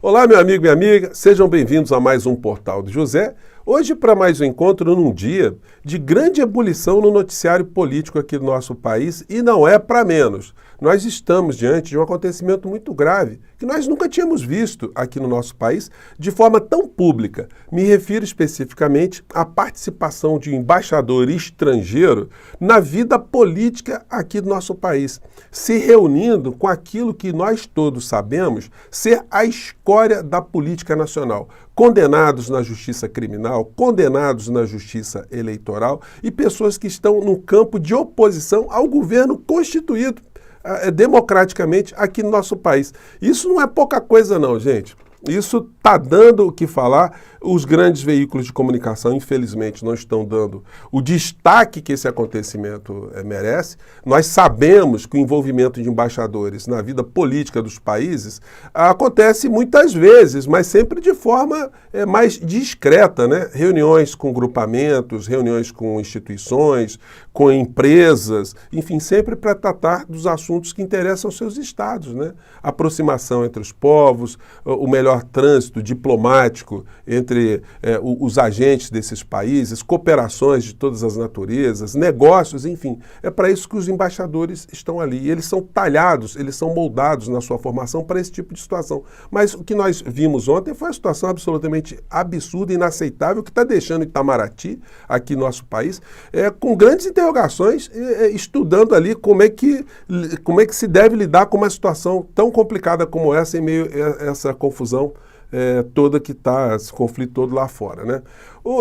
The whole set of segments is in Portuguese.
Olá, meu amigo e minha amiga, sejam bem-vindos a mais um Portal do José. Hoje, para mais um encontro num dia de grande ebulição no noticiário político aqui do nosso país, e não é para menos. Nós estamos diante de um acontecimento muito grave que nós nunca tínhamos visto aqui no nosso país de forma tão pública. Me refiro especificamente à participação de um embaixador estrangeiro na vida política aqui do nosso país, se reunindo com aquilo que nós todos sabemos ser a escória da política nacional. Condenados na justiça criminal, condenados na justiça eleitoral e pessoas que estão no campo de oposição ao governo constituído democraticamente aqui no nosso país. Isso não é pouca coisa não, gente. Isso está dando o que falar. Os grandes veículos de comunicação, infelizmente, não estão dando o destaque que esse acontecimento merece. Nós sabemos que o envolvimento de embaixadores na vida política dos países acontece muitas vezes, mas sempre de forma mais discreta, né? Reuniões com grupamentos, reuniões com instituições, com empresas, enfim, sempre para tratar dos assuntos que interessam aos seus estados, né? Aproximação entre os povos, o melhor trânsito diplomático entre os agentes desses países, cooperações de todas as naturezas, negócios, enfim. É para isso que os embaixadores estão ali. E eles são talhados, eles são moldados na sua formação para esse tipo de situação. Mas o que nós vimos ontem foi uma situação absolutamente absurda, inaceitável, que está deixando Itamaraty, aqui no nosso país, com grandes interrogações, estudando ali como é que se deve lidar com uma situação tão complicada como essa, em meio a essa confusão toda que está, esse conflito todo lá fora, né?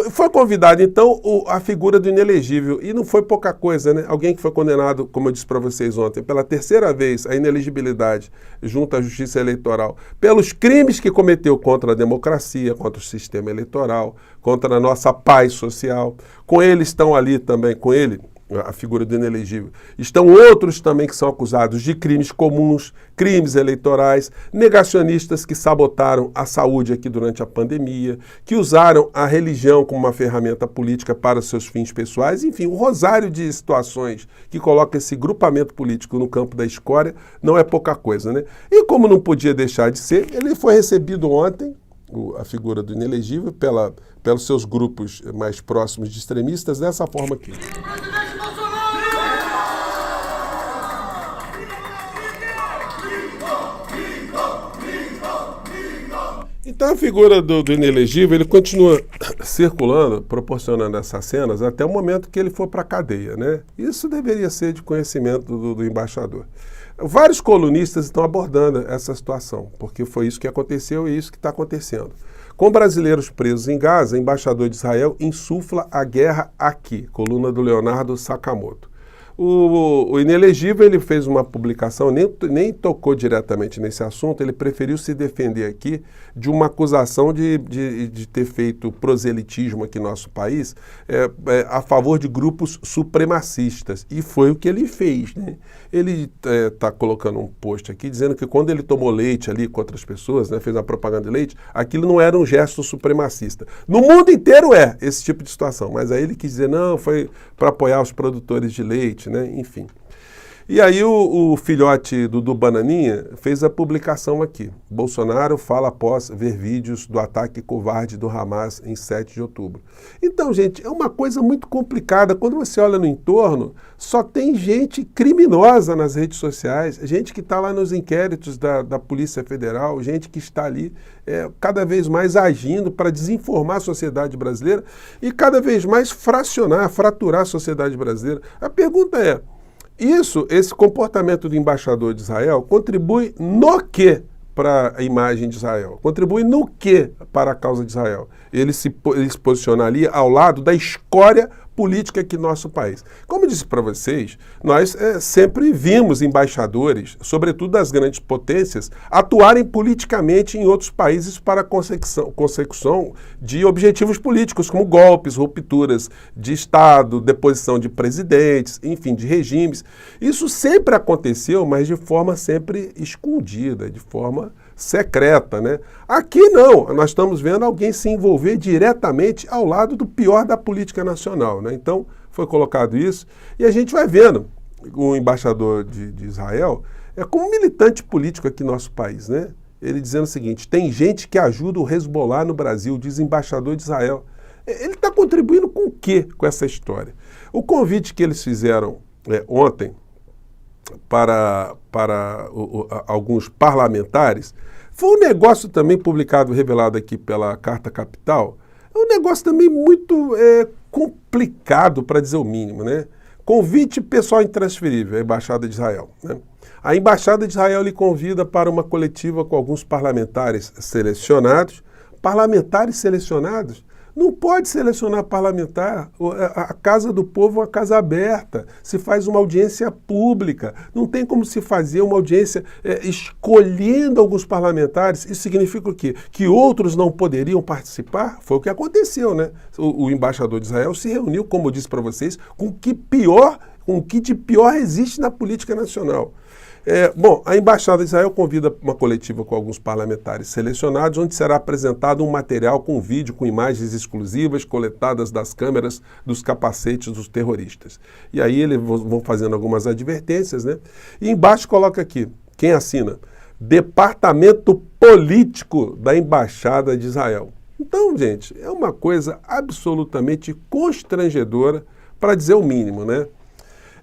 Foi convidado, então, a figura do inelegível, e não foi pouca coisa, né? Alguém que foi condenado, como eu disse para vocês ontem, pela terceira vez a inelegibilidade junto à Justiça Eleitoral, pelos crimes que cometeu contra a democracia, contra o sistema eleitoral, contra a nossa paz social. Com ele estão ali também, com ele, a figura do inelegível, estão outros também que são acusados de crimes comuns, crimes eleitorais, negacionistas que sabotaram a saúde aqui durante a pandemia, que usaram a religião como uma ferramenta política para seus fins pessoais, enfim, o rosário de situações que coloca esse grupamento político no campo da escória não é pouca coisa, né? E como não podia deixar de ser, ele foi recebido ontem, a figura do inelegível, pelos seus grupos mais próximos de extremistas, dessa forma aqui. Então a figura do inelegível, ele continua circulando, proporcionando essas cenas até o momento que ele for para a cadeia, né? Isso deveria ser de conhecimento do embaixador. Vários colunistas estão abordando essa situação, porque foi isso que aconteceu e isso que está acontecendo. Com brasileiros presos em Gaza, o embaixador de Israel insufla a guerra aqui, coluna do Leonardo Sakamoto. O inelegível, ele fez uma publicação, nem tocou diretamente nesse assunto, ele preferiu se defender aqui de uma acusação de ter feito proselitismo aqui no nosso país a favor de grupos supremacistas. E foi o que ele fez, né? Ele está colocando um post aqui dizendo que quando ele tomou leite ali com outras pessoas, né, fez uma propaganda de leite, aquilo não era um gesto supremacista. No mundo inteiro esse tipo de situação, mas aí ele quis dizer, não, foi para apoiar os produtores de leite, né? Enfim. E aí o filhote do Bananinha fez a publicação aqui. Bolsonaro fala após ver vídeos do ataque covarde do Hamas em 7 de outubro. Então, gente, é uma coisa muito complicada. Quando você olha no entorno, só tem gente criminosa nas redes sociais, gente que está lá nos inquéritos da Polícia Federal, gente que está ali cada vez mais agindo para desinformar a sociedade brasileira e cada vez mais fraturar a sociedade brasileira. A pergunta é, esse comportamento do embaixador de Israel contribui no quê para a imagem de Israel? Contribui no quê para a causa de Israel? Ele se posiciona ali ao lado da escória política aqui no nosso país. Como eu disse para vocês, nós sempre vimos embaixadores, sobretudo das grandes potências, atuarem politicamente em outros países para a consecução de objetivos políticos, como golpes, rupturas de Estado, deposição de presidentes, enfim, de regimes. Isso sempre aconteceu, mas de forma sempre escondida, de forma secreta, né? Aqui não, nós estamos vendo alguém se envolver diretamente ao lado do pior da política nacional, né? Então, foi colocado isso e a gente vai vendo o embaixador de Israel como militante político aqui no nosso país, né? ele dizendo o seguinte: tem gente que ajuda o Hezbollah no Brasil, diz embaixador de Israel. Ele está contribuindo com o quê com essa história? O convite que eles fizeram ontem para alguns parlamentares foi um negócio também publicado, revelado aqui pela Carta Capital, é um negócio também muito complicado, para dizer o mínimo, né? Convite pessoal intransferível, a Embaixada de Israel, né? A Embaixada de Israel lhe convida para uma coletiva com alguns parlamentares selecionados. Parlamentares selecionados? Não pode selecionar parlamentar. A Casa do Povo é uma casa aberta. Se faz uma audiência pública. Não tem como se fazer uma audiência escolhendo alguns parlamentares. Isso significa o quê? Que outros não poderiam participar? Foi o que aconteceu, né? O embaixador de Israel se reuniu, como eu disse para vocês, com o que de pior existe na política nacional. Bom, a Embaixada de Israel convida uma coletiva com alguns parlamentares selecionados, onde será apresentado um material com vídeo, com imagens exclusivas coletadas das câmeras dos capacetes dos terroristas. E aí eles vão fazendo algumas advertências, né? E embaixo coloca aqui, quem assina? Departamento Político da Embaixada de Israel. Então, gente, é uma coisa absolutamente constrangedora, para dizer o mínimo, né?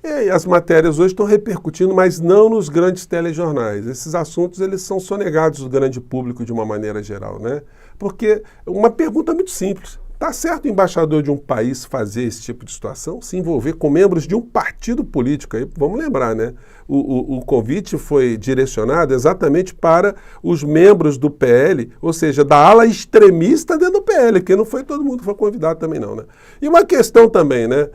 E as matérias hoje estão repercutindo, mas não nos grandes telejornais. Esses assuntos eles são sonegados do grande público de uma maneira geral, né? Porque uma pergunta muito simples: está certo o embaixador de um país fazer esse tipo de situação, se envolver com membros de um partido político? Aí, vamos lembrar, né? O convite foi direcionado exatamente para os membros do PL, ou seja, da ala extremista dentro do PL, porque não foi todo mundo que foi convidado também não, né? E uma questão também, né?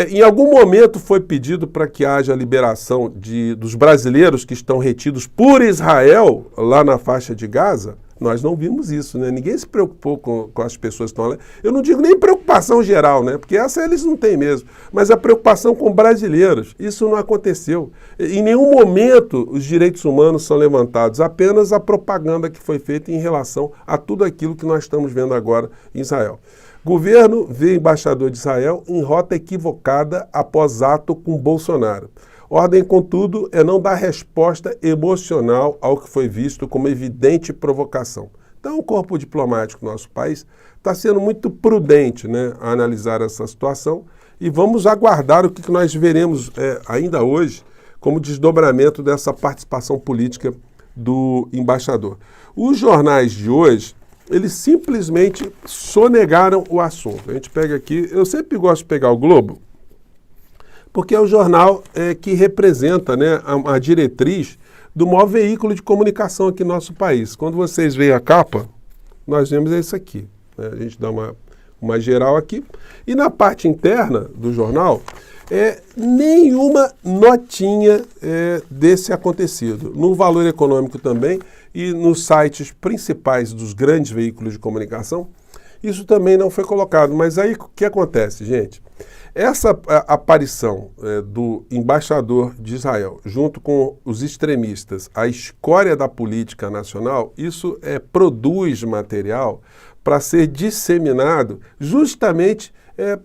Em algum momento foi pedido para que haja a liberação dos brasileiros que estão retidos por Israel lá na faixa de Gaza. Nós não vimos isso, né? Ninguém se preocupou com as pessoas que estão lá. Eu não digo nem preocupação geral, né? Porque essa eles não têm mesmo. Mas a preocupação com brasileiros, isso não aconteceu. Em nenhum momento os direitos humanos são levantados, apenas a propaganda que foi feita em relação a tudo aquilo que nós estamos vendo agora em Israel. Governo vê embaixador de Israel em rota equivocada após ato com Bolsonaro. Ordem, contudo, é não dar resposta emocional ao que foi visto como evidente provocação. Então, o corpo diplomático do nosso país está sendo muito prudente, né, a analisar essa situação, e vamos aguardar o que nós veremos ainda hoje como desdobramento dessa participação política do embaixador. Os jornais de hoje, eles simplesmente sonegaram o assunto. A gente pega aqui, eu sempre gosto de pegar o Globo, porque é o jornal que representa, né, a diretriz do maior veículo de comunicação aqui no nosso país. Quando vocês veem a capa, nós vemos isso aqui, né? A gente dá uma geral aqui. E na parte interna do jornal, nenhuma notinha desse acontecido. No Valor Econômico também e nos sites principais dos grandes veículos de comunicação, isso também não foi colocado. Mas aí o que acontece, gente? Essa aparição do embaixador de Israel, junto com os extremistas, a escória da política nacional, isso produz material para ser disseminado justamente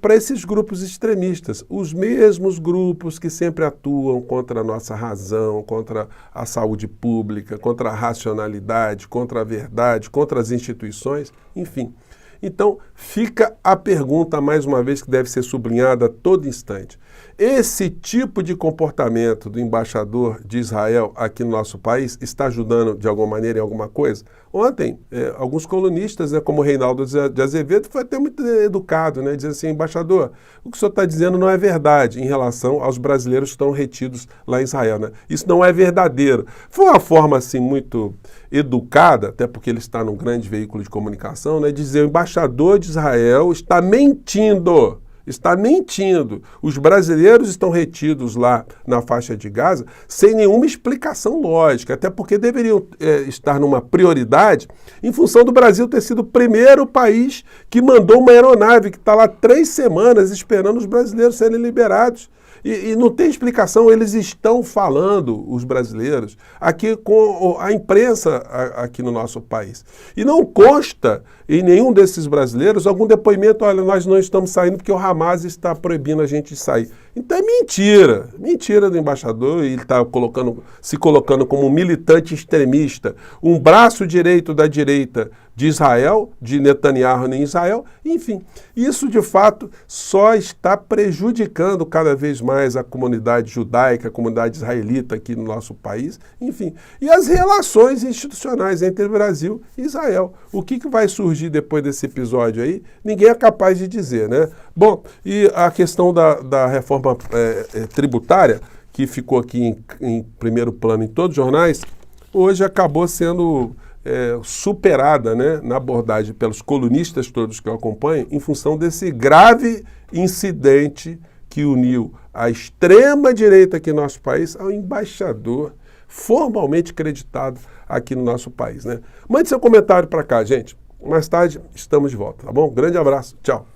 para esses grupos extremistas, os mesmos grupos que sempre atuam contra a nossa razão, contra a saúde pública, contra a racionalidade, contra a verdade, contra as instituições, enfim. Então, fica a pergunta, mais uma vez, que deve ser sublinhada a todo instante. Esse tipo de comportamento do embaixador de Israel aqui no nosso país está ajudando de alguma maneira em alguma coisa? Ontem, alguns colunistas, né, como o Reinaldo de Azevedo, foi até muito educado, né, dizendo assim: embaixador, o que o senhor está dizendo não é verdade em relação aos brasileiros que estão retidos lá em Israel, né? Isso não é verdadeiro. Foi uma forma assim muito educada, até porque ele está num grande veículo de comunicação, né, dizer: o embaixador de Israel está mentindo. Está mentindo. Os brasileiros estão retidos lá na faixa de Gaza sem nenhuma explicação lógica, até porque deveriam estar numa prioridade em função do Brasil ter sido o primeiro país que mandou uma aeronave que está lá 3 semanas esperando os brasileiros serem liberados. E não tem explicação, eles estão falando, os brasileiros, aqui com a imprensa aqui no nosso país. E não consta em nenhum desses brasileiros algum depoimento, olha, nós não estamos saindo porque o Hamas está proibindo a gente de sair. Então é mentira do embaixador, ele está se colocando como um militante extremista, um braço direito da direita de Israel, de Netanyahu em Israel, enfim. Isso, de fato, só está prejudicando cada vez mais a comunidade judaica, a comunidade israelita aqui no nosso país, enfim. E as relações institucionais entre Brasil e Israel. O que vai surgir depois desse episódio aí, ninguém é capaz de dizer, né? Bom, e a questão da reforma tributária, que ficou aqui em primeiro plano em todos os jornais, hoje acabou sendo superada, né, na abordagem pelos colunistas todos que eu acompanho, em função desse grave incidente que uniu a extrema-direita aqui no nosso país ao embaixador formalmente acreditado aqui no nosso país, né? Mande seu comentário para cá, gente. Mais tarde estamos de volta, tá bom? Grande abraço, tchau.